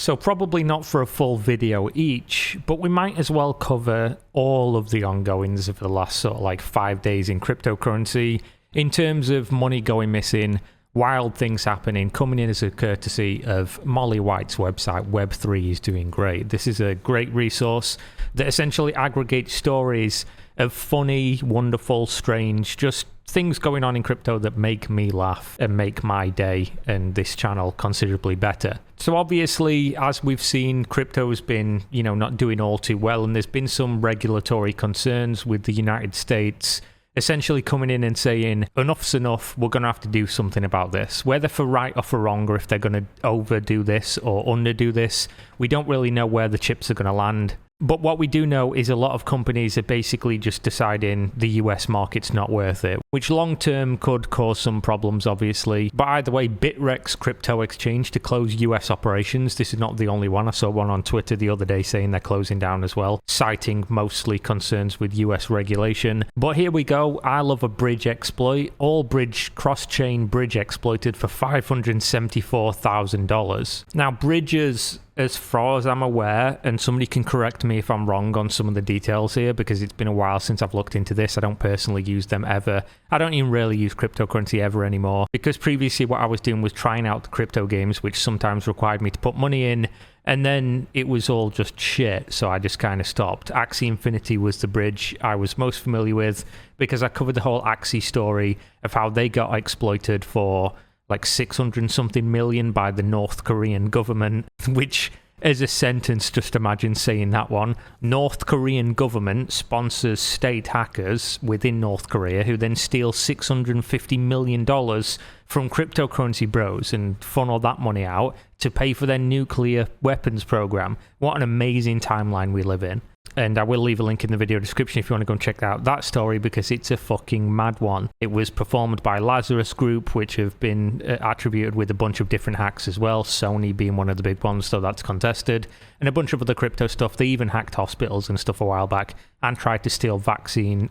So probably not for a full video each, but we might as well cover all of the ongoings of the last sort of like 5 days in cryptocurrency in terms of money going missing, wild things happening, coming in as a courtesy of Molly White's website, Web3 is Doing Great. This is a great resource that essentially aggregates stories of funny, wonderful, strange, just things going on in crypto that make me laugh and make my day and this channel considerably better. So obviously, as we've seen, crypto has been, not doing all too well, and there's been some regulatory concerns with the United States essentially coming in and saying, enough's enough, we're going to have to do something about this. Whether for right or for wrong, or if they're going to overdo this or underdo this, we don't really know where the chips are going to land. But what we do know is a lot of companies are basically just deciding the US market's not worth it, which long term could cause some problems, obviously. But either way, Bitrex crypto exchange to close US operations. This is not the only one. I saw one on Twitter the other day saying they're closing down as well, citing mostly concerns with US regulation. But here we go. I love a bridge exploit. Allbridge cross-chain bridge exploited for $574,000. Now, bridges, as far as I'm aware, and somebody can correct me if I'm wrong on some of the details here because it's been a while since I've looked into this. I don't personally use them ever. I don't even really use cryptocurrency ever anymore because previously what I was doing was trying out the crypto games, which sometimes required me to put money in, and then it was all just shit, so I just kind of stopped. Axie Infinity was the bridge I was most familiar with because I covered the whole Axie story of how they got exploited for like 600 something million by the North Korean government, which as a sentence, just imagine saying that one. North Korean government sponsors state hackers within North Korea who then steal $650 million from cryptocurrency bros and funnel that money out to pay for their nuclear weapons program. What an amazing timeline we live in. And I will leave a link in the video description if you want to go and check out that story because it's a fucking mad one. It was performed by Lazarus Group, which have been attributed with a bunch of different hacks as well, Sony being one of the big ones, so that's contested, and a bunch of other crypto stuff. They even hacked hospitals and stuff a while back and tried to steal vaccine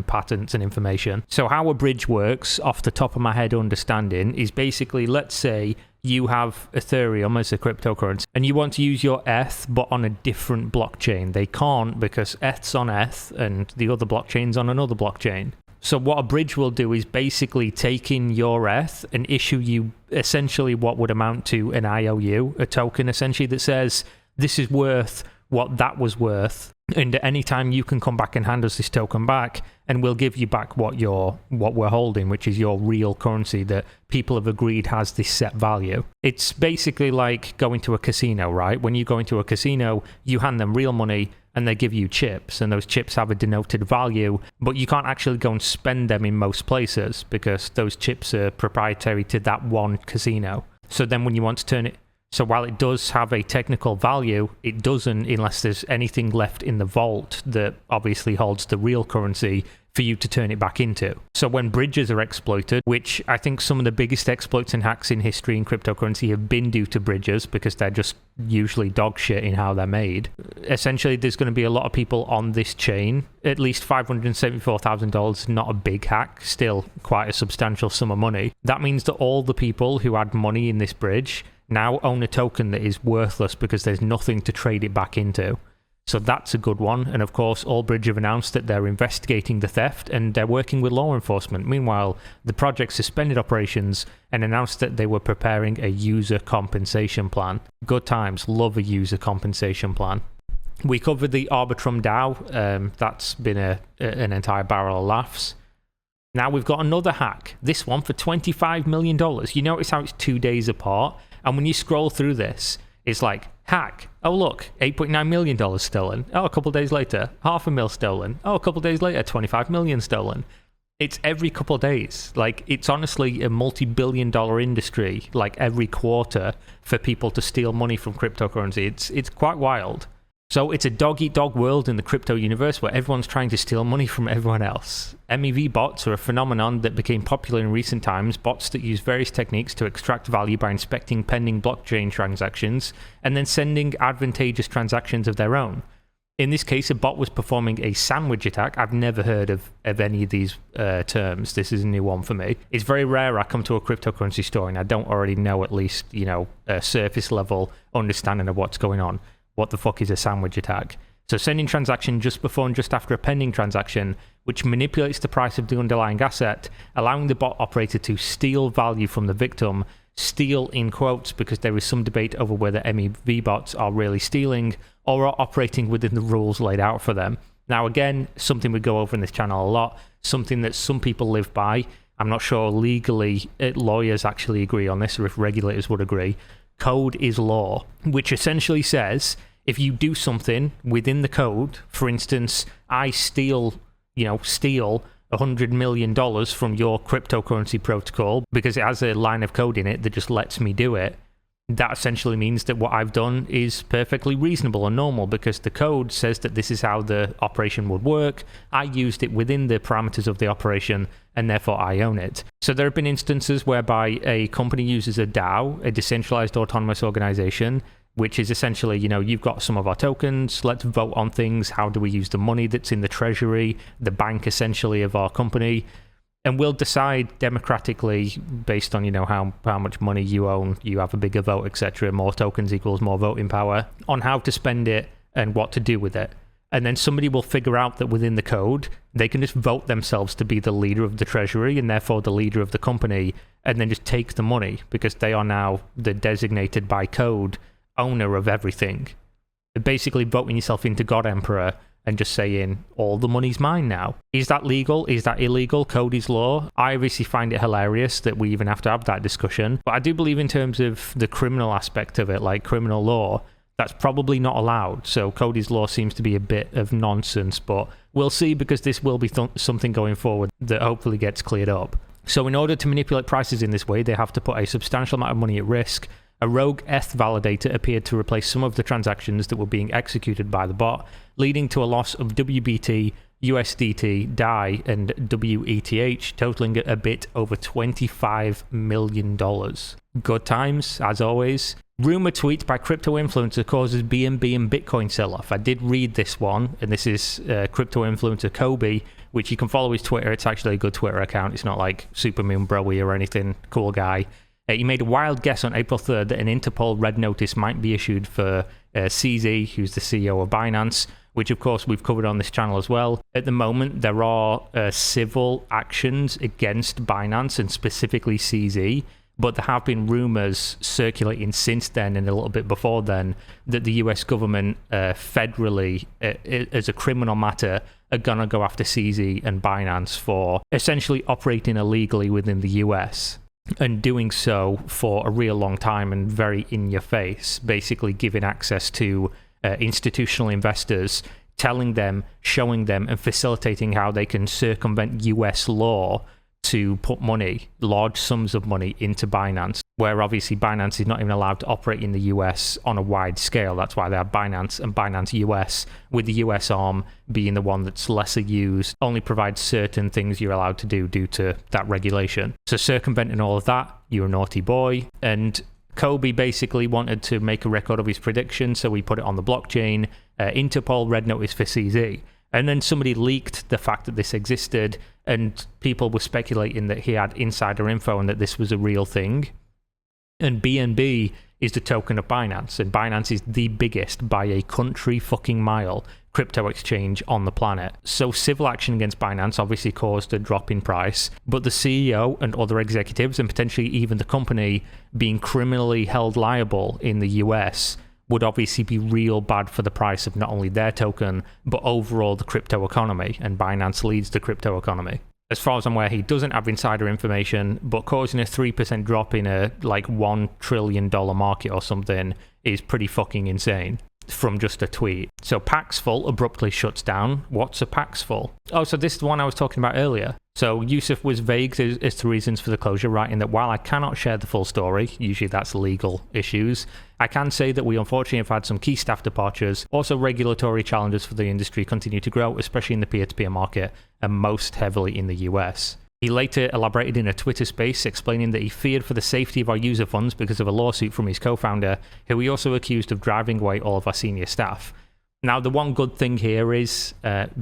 patents and information. So how a bridge works, off the top of my head understanding, is basically, let's say you have Ethereum as a cryptocurrency and you want to use your ETH but on a different blockchain. They can't because ETH's on ETH and the other blockchain's on another blockchain. So what a bridge will do is basically take in your ETH and issue you essentially what would amount to an IOU, a token essentially that says this is worth what that was worth, and at any time you can come back and hand us this token back and we'll give you back what we're holding, which is your real currency that people have agreed has this set value. It's basically like going to a casino, right? When you go into a casino, you hand them real money and they give you chips, and those chips have a denoted value, but you can't actually go and spend them in most places because those chips are proprietary to that one casino. So then when you want to turn it, so while it does have a technical value, it doesn't unless there's anything left in the vault that obviously holds the real currency for you to turn it back into. So when bridges are exploited, which I think some of the biggest exploits and hacks in history in cryptocurrency have been due to bridges because they're just usually dog shit in how they're made. Essentially, there's going to be a lot of people on this chain. At least $574,000, not a big hack, still quite a substantial sum of money. That means that all the people who had money in this bridge now own a token that is worthless because there's nothing to trade it back into. So that's a good one. And of course, Allbridge have announced that they're investigating the theft and they're working with law enforcement. Meanwhile, the project suspended operations and announced that they were preparing a user compensation plan. Good times. Love a user compensation plan. We covered the Arbitrum DAO. That's been an entire barrel of laughs. Now we've got another hack. This one for $25 million. You notice how it's 2 days apart? And when you scroll through this, it's like, hack. Oh, look, $8.9 million stolen. Oh, a couple of days later, $500,000 stolen. Oh, a couple of days later, $25 million stolen. It's every couple of days. Like, it's honestly a multi-billion-dollar industry, like every quarter, for people to steal money from cryptocurrency. It's quite wild. So it's a dog-eat-dog world in the crypto universe where everyone's trying to steal money from everyone else. MEV bots are a phenomenon that became popular in recent times, bots that use various techniques to extract value by inspecting pending blockchain transactions and then sending advantageous transactions of their own. In this case, a bot was performing a sandwich attack. I've never heard of any of these terms. This is a new one for me. It's very rare I come to a cryptocurrency store and I don't already know at least, a surface level understanding of what's going on. What the fuck is a sandwich attack? So sending transaction just before and just after a pending transaction, which manipulates the price of the underlying asset, allowing the bot operator to steal value from the victim. Steal in quotes because there is some debate over whether MEV bots are really stealing or are operating within the rules laid out for them. Now again, something we go over in this channel a lot, something that some people live by. I'm not sure legally lawyers actually agree on this or if regulators would agree. Code is law, which essentially says if you do something within the code, for instance, I steal $100 million from your cryptocurrency protocol because it has a line of code in it that just lets me do it. That essentially means that what I've done is perfectly reasonable and normal because the code says that this is how the operation would work. I used it within the parameters of the operation and therefore I own it. So there have been instances whereby a company uses a DAO, a decentralized autonomous organization, which is essentially, you've got some of our tokens, let's vote on things, how do we use the money that's in the treasury, the bank essentially of our company, and we'll decide democratically based on, how much money you own, you have a bigger vote, etc. More tokens equals more voting power, on how to spend it and what to do with it. And then somebody will figure out that within the code, they can just vote themselves to be the leader of the treasury and therefore the leader of the company, and then just take the money because they are now the designated by code owner of everything. Basically voting yourself into God Emperor and just saying all the money's mine now. Is that legal? Is that illegal? Code is law. I obviously find it hilarious that we even have to have that discussion, but I do believe in terms of the criminal aspect of it, like criminal law, that's probably not allowed. So code is law seems to be a bit of nonsense, but we'll see because this will be something going forward that hopefully gets cleared up. So in order to manipulate prices in this way, they have to put a substantial amount of money at risk. A rogue ETH validator appeared to replace some of the transactions that were being executed by the bot, leading to a loss of WBT, USDT, DAI, and WETH, totaling a bit over $25 million. Good times, as always. Rumor tweet by crypto influencer causes BNB and Bitcoin sell-off. I did read this one, and this is crypto influencer Kobe, which you can follow his Twitter. It's actually a good Twitter account. It's not like Supermoon Broy or anything. Cool guy. He made a wild guess on April 3rd that an Interpol red notice might be issued for CZ, who's the CEO of Binance, which of course we've covered on this channel as well. At the moment, there are civil actions against Binance and specifically CZ, but there have been rumors circulating since then and a little bit before then that the US government federally, as a criminal matter, are going to go after CZ and Binance for essentially operating illegally within the US. And doing so for a real long time and very in your face, basically giving access to institutional investors, telling them, showing them, and facilitating how they can circumvent US law to put money, large sums of money, into Binance, where obviously Binance is not even allowed to operate in the US on a wide scale. That's why they have Binance and Binance US, with the US arm being the one that's lesser used, only provides certain things you're allowed to do due to that regulation. So circumventing all of that, you're a naughty boy. And Kobe basically wanted to make a record of his prediction, so he put it on the blockchain, Interpol red notice for CZ. And then somebody leaked the fact that this existed, and people were speculating that he had insider info and that this was a real thing. And BNB is the token of Binance, and Binance is the biggest by a country fucking mile crypto exchange on the planet. So civil action against Binance obviously caused a drop in price, but the CEO and other executives, and potentially even the company, being criminally held liable in the US would obviously be real bad for the price of not only their token, but overall the crypto economy, and Binance leads the crypto economy. As far as I'm aware, he doesn't have insider information, but causing a 3% drop in a like $1 trillion market or something is pretty fucking insane from just a tweet. So Paxful abruptly shuts down. What's a Paxful? Oh, so this is the one I was talking about earlier. So Yusuf was vague as to reasons for the closure, writing that while I cannot share the full story, usually that's legal issues, I can say that we unfortunately have had some key staff departures. Also, regulatory challenges for the industry continue to grow, especially in the peer-to-peer market, and most heavily in the US. He later elaborated in a Twitter space, explaining that he feared for the safety of our user funds because of a lawsuit from his co-founder, who he also accused of driving away all of our senior staff. Now, the one good thing here is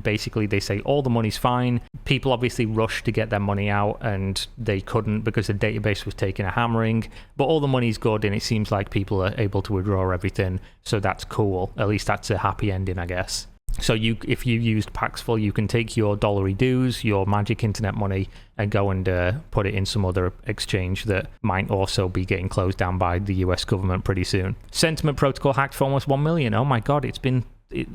basically they say all the money's fine. People obviously rushed to get their money out and they couldn't because the database was taking a hammering. But all the money's good and it seems like people are able to withdraw everything. So that's cool. At least that's a happy ending, I guess. So if you used Paxful, you can take your dollary dues, your magic internet money, and go and put it in some other exchange that might also be getting closed down by the US government pretty soon. Sentiment protocol hacked for almost 1 million. Oh my god,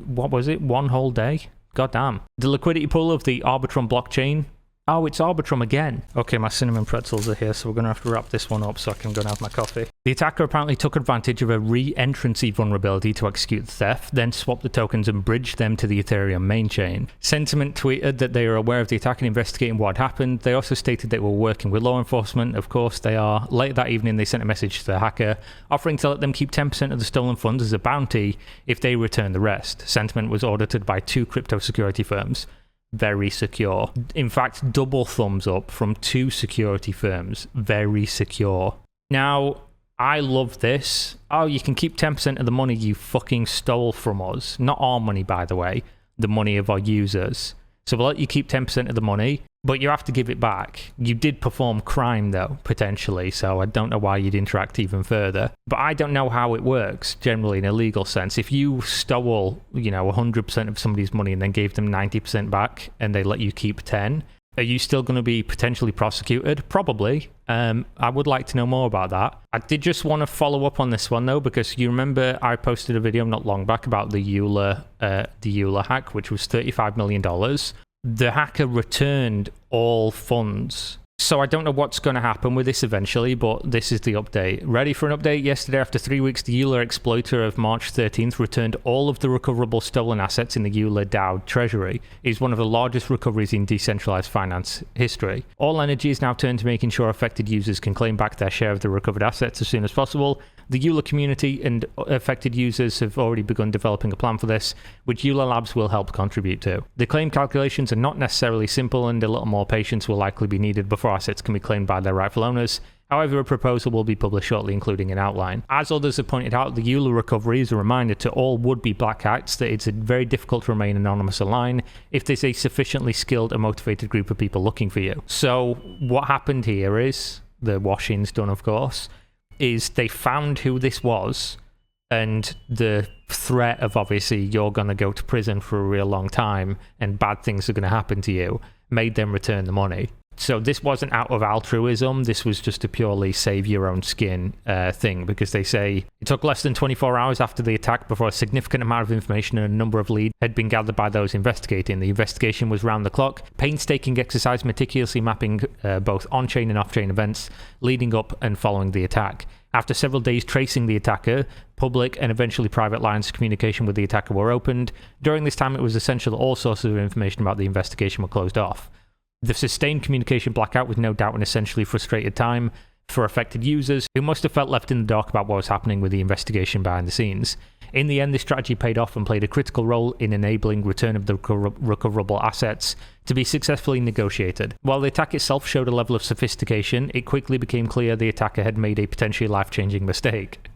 what was it? One whole day? God damn. The liquidity pool of the Arbitrum blockchain. Oh, it's Arbitrum again. Okay, my cinnamon pretzels are here, so we're going to have to wrap this one up so I can go and have my coffee. The attacker apparently took advantage of a re-entrancy vulnerability to execute the theft, then swapped the tokens and bridged them to the Ethereum main chain. Sentiment tweeted that they are aware of the attack and investigating what happened. They also stated they were working with law enforcement. Of course, they are. Later that evening, they sent a message to the hacker, offering to let them keep 10% of the stolen funds as a bounty if they return the rest. Sentiment was audited by 2 crypto security firms. Very secure. In fact, double thumbs up from 2 security firms. Very secure. Now, I love this. Oh, you can keep 10% of the money you fucking stole from us. Not our money, by the way. The money of our users. So we'll let you keep 10% of the money, but you have to give it back. You did perform crime, though, potentially, so I don't know why you'd interact even further. But I don't know how it works, generally, in a legal sense. If you stole, 100% of somebody's money and then gave them 90% back, and they let you keep 10, are you still going to be potentially prosecuted? Probably. I would like to know more about that. I did just want to follow up on this one, though, because you remember I posted a video not long back about the Euler hack, which was $35 million. The hacker returned all funds. So I don't know what's going to happen with this eventually, but this is the update. Ready for an update? Yesterday, after 3 weeks, the Euler exploiter of March 13th returned all of the recoverable stolen assets in the Euler DAO treasury. It is one of the largest recoveries in decentralized finance history. All energy is now turned to making sure affected users can claim back their share of the recovered assets as soon as possible. The Euler community and affected users have already begun developing a plan for this, which Euler Labs will help contribute to. The claim calculations are not necessarily simple, and a little more patience will likely be needed before assets can be claimed by their rightful owners. However, a proposal will be published shortly, including an outline. As others have pointed out, the Euler recovery is a reminder to all would-be black hats that it's very difficult to remain anonymous online if there's a sufficiently skilled and motivated group of people looking for you. So what happened here is, the washing's done of course, is they found who this was, and the threat of obviously you're going to go to prison for a real long time and bad things are going to happen to you made them return the money. So this wasn't out of altruism, this was just a purely save your own skin thing, because they say it took less than 24 hours after the attack before a significant amount of information and a number of leads had been gathered by those investigating. The investigation was round the clock, painstaking exercise meticulously mapping both on-chain and off-chain events leading up and following the attack. After several days tracing the attacker, public and eventually private lines of communication with the attacker were opened. During this time, it was essential that all sources of information about the investigation were closed off. The sustained communication blackout was no doubt an essentially frustrated time for affected users who must have felt left in the dark about what was happening with the investigation behind the scenes. In the end, this strategy paid off and played a critical role in enabling return of the recoverable assets to be successfully negotiated. While the attack itself showed a level of sophistication, it quickly became clear the attacker had made a potentially life-changing mistake.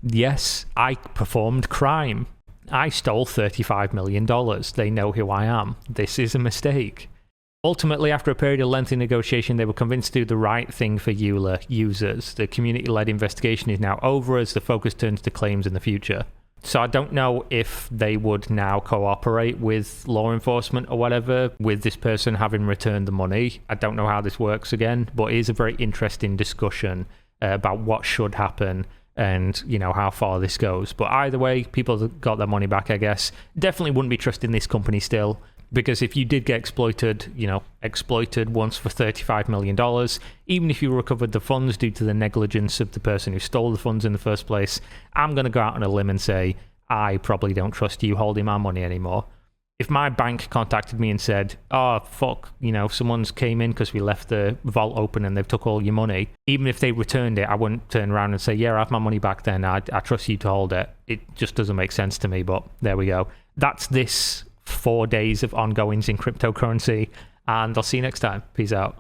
Yes, I performed crime. I stole $35 million. They know who I am. This is a mistake. Ultimately, after a period of lengthy negotiation, they were convinced to do the right thing for Euler users. The community-led investigation is now over as the focus turns to claims in the future. So I don't know if they would now cooperate with law enforcement or whatever, with this person having returned the money. I don't know how this works again, but it is a very interesting discussion about what should happen and, how far this goes. But either way, people got their money back, I guess. Definitely wouldn't be trusting this company still. Because if you did get exploited once for $35 million, even if you recovered the funds due to the negligence of the person who stole the funds in the first place, I'm going to go out on a limb and say, I probably don't trust you holding my money anymore. If my bank contacted me and said, oh, fuck, someone's came in because we left the vault open and they've took all your money, even if they returned it, I wouldn't turn around and say, yeah, I have my money back then. I trust you to hold it. It just doesn't make sense to me, but there we go. That's this 4 days of ongoings in cryptocurrency, and I'll see you next time. Peace out.